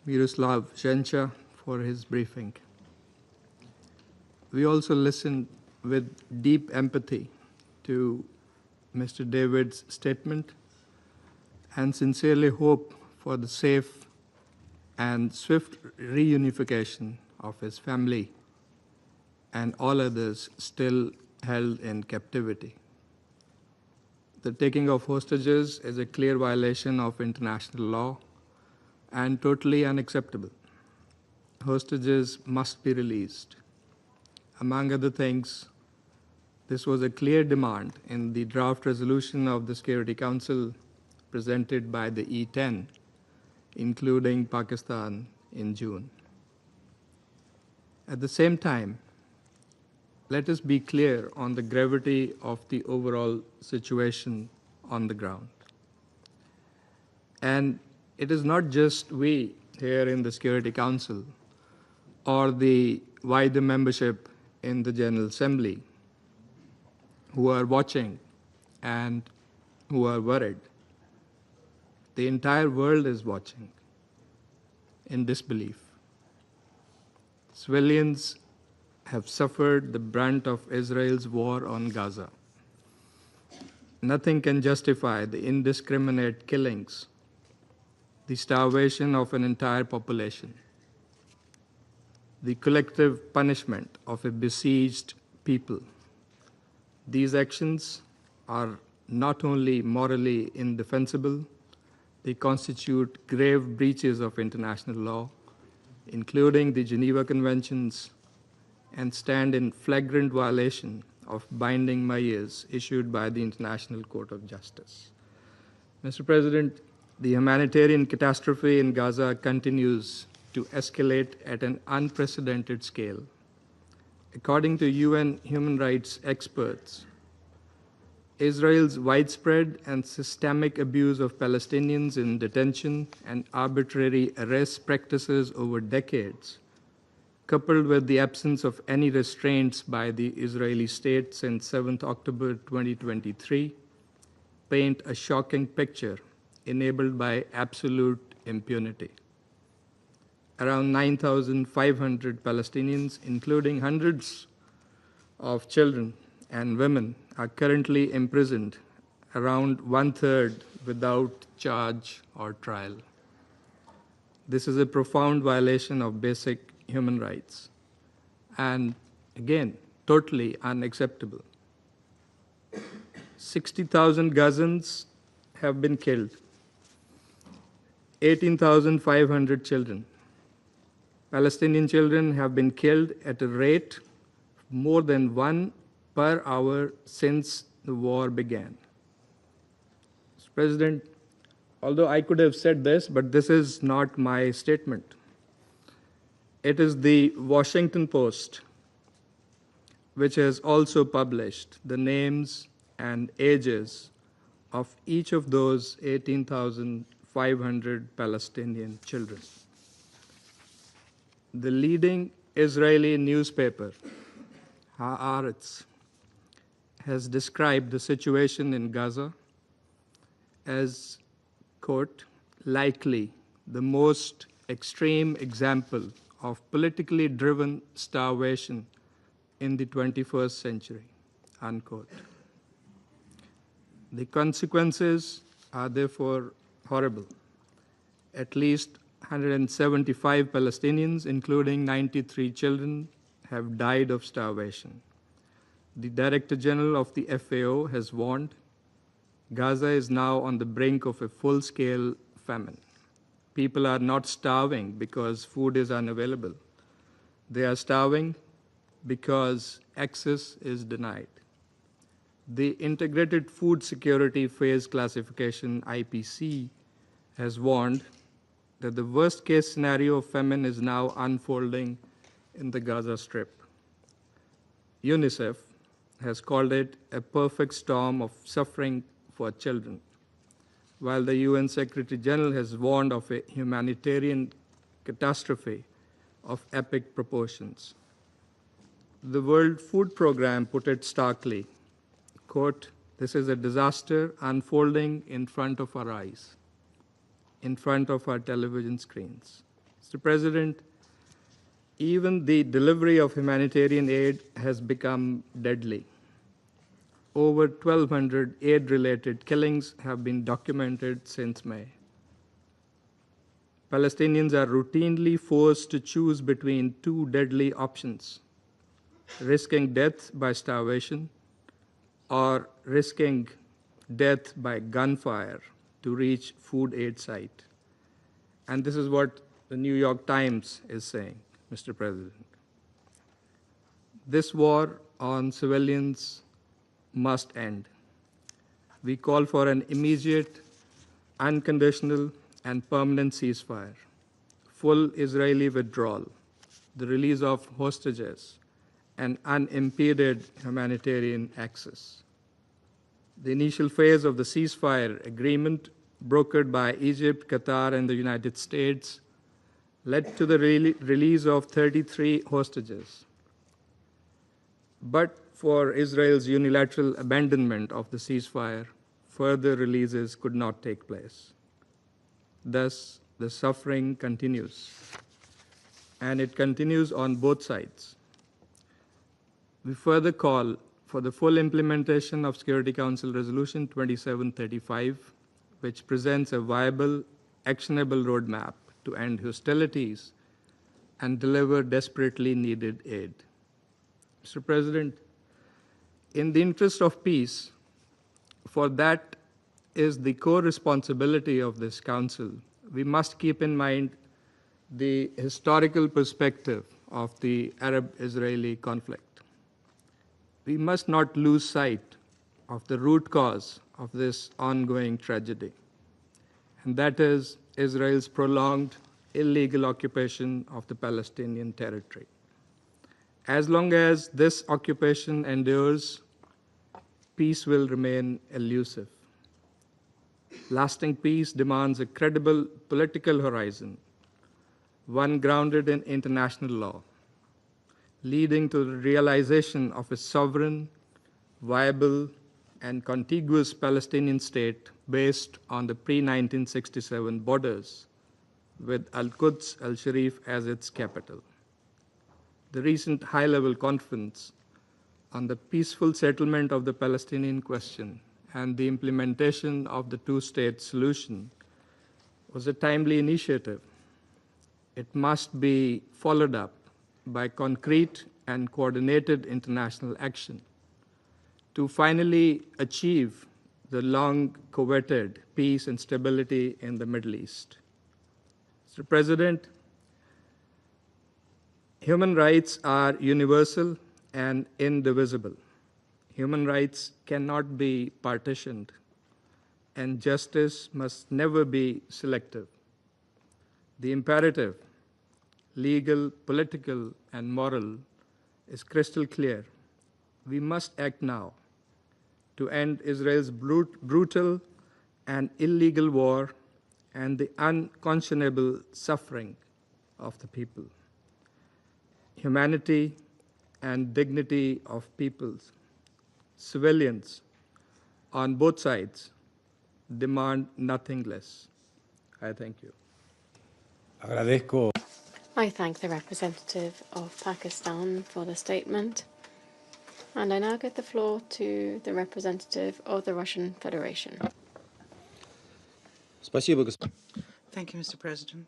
Miroslav Zhencha for his briefing. We also listened with deep empathy to Mr. David's statement and sincerely hope for the safe and swift reunification of his family and all others still held in captivity. The taking of hostages is a clear violation of international law and totally unacceptable. Hostages must be released. Among other things, this was a clear demand in the draft resolution of the Security Council presented by the E10, including Pakistan in June. At the same time, let us be clear on the gravity of the overall situation on the ground. And it is not just we here in the Security Council or the wider membership in the General Assembly who are watching and who are worried. The entire world is watching in disbelief. Civilians have suffered the brunt of Israel's war on Gaza. Nothing can justify the indiscriminate killings, the starvation of an entire population, the collective punishment of a besieged people. These actions are not only morally indefensible, they constitute grave breaches of international law, including the Geneva Conventions, and stand in flagrant violation of binding measures issued by the International Court of Justice. Mr. President, the humanitarian catastrophe in Gaza continues to escalate at an unprecedented scale. According to UN human rights experts, Israel's widespread and systemic abuse of Palestinians in detention and arbitrary arrest practices over decades, coupled with the absence of any restraints by the Israeli state since 7 October 2023, paint a shocking picture enabled by absolute impunity. Around 9,500 Palestinians, including hundreds of children and women, are currently imprisoned, around one-third without charge or trial. This is a profound violation of basic human rights, and again, totally unacceptable. 60,000 Gazans have been killed, 18,500 children. Palestinian children have been killed at a rate more than 1 per hour since the war began. Mr. President, although I could have said this, but this is not my statement. It is the Washington Post, which has also published the names and ages of each of those 18,500 Palestinian children. The leading Israeli newspaper, Haaretz, has described the situation in Gaza as, quote, likely the most extreme example of politically driven starvation in the 21st century, unquote. The consequences are therefore horrible. At least 175 Palestinians, including 93 children, have died of starvation. The Director General of the FAO has warned Gaza is now on the brink of a full-scale famine. People are not starving because food is unavailable. They are starving because access is denied. The Integrated Food Security Phase Classification, IPC, has warned that the worst-case scenario of famine is now unfolding in the Gaza Strip. UNICEF has called it a perfect storm of suffering for children, while the UN Secretary General has warned of a humanitarian catastrophe of epic proportions. The World Food Programme put it starkly, quote, "This is a disaster unfolding in front of our eyes, in front of our television screens." Mr. President, even the delivery of humanitarian aid has become deadly. Over 1,200 aid-related killings have been documented since May. Palestinians are routinely forced to choose between two deadly options: risking death by starvation or risking death by gunfire to reach food aid site. And this is what the New York Times is saying, Mr. President. This war on civilians must end. We call for an immediate, unconditional, and permanent ceasefire, full Israeli withdrawal, the release of hostages, and unimpeded humanitarian access. The initial phase of the ceasefire agreement, brokered by Egypt, Qatar, and the United States, led to the release of 33 hostages. But for Israel's unilateral abandonment of the ceasefire, further releases could not take place. Thus, the suffering continues, and it continues on both sides. We further call for the full implementation of Security Council Resolution 2735, which presents a viable, actionable roadmap to end hostilities and deliver desperately needed aid. Mr. President, in the interest of peace, for that is the core responsibility of this Council, we must keep in mind the historical perspective of the Arab-Israeli conflict. We must not lose sight of the root cause of this ongoing tragedy, and that is Israel's prolonged illegal occupation of the Palestinian territory. As long as this occupation endures, peace will remain elusive. Lasting peace demands a credible political horizon, one grounded in international law, leading to the realization of a sovereign, viable, and contiguous Palestinian state based on the pre-1967 borders, with Al-Quds al-Sharif as its capital. The recent high-level conference on the peaceful settlement of the Palestinian question and the implementation of the two-state solution was a timely initiative. It must be followed up by concrete and coordinated international action to finally achieve the long-coveted peace and stability in the Middle East. Mr. President, human rights are universal and indivisible. Human rights cannot be partitioned, and justice must never be selective. The imperative, legal, political, and moral, is crystal clear. We must act now to end Israel's brutal and illegal war and the unconscionable suffering of the people. Humanity and dignity of peoples, civilians on both sides, demand nothing less. I thank you. Agradezco. I thank the representative of Pakistan for the statement, and I now give the floor to the representative of the Russian Federation. Спасибо, господин. Thank you, Mr. President.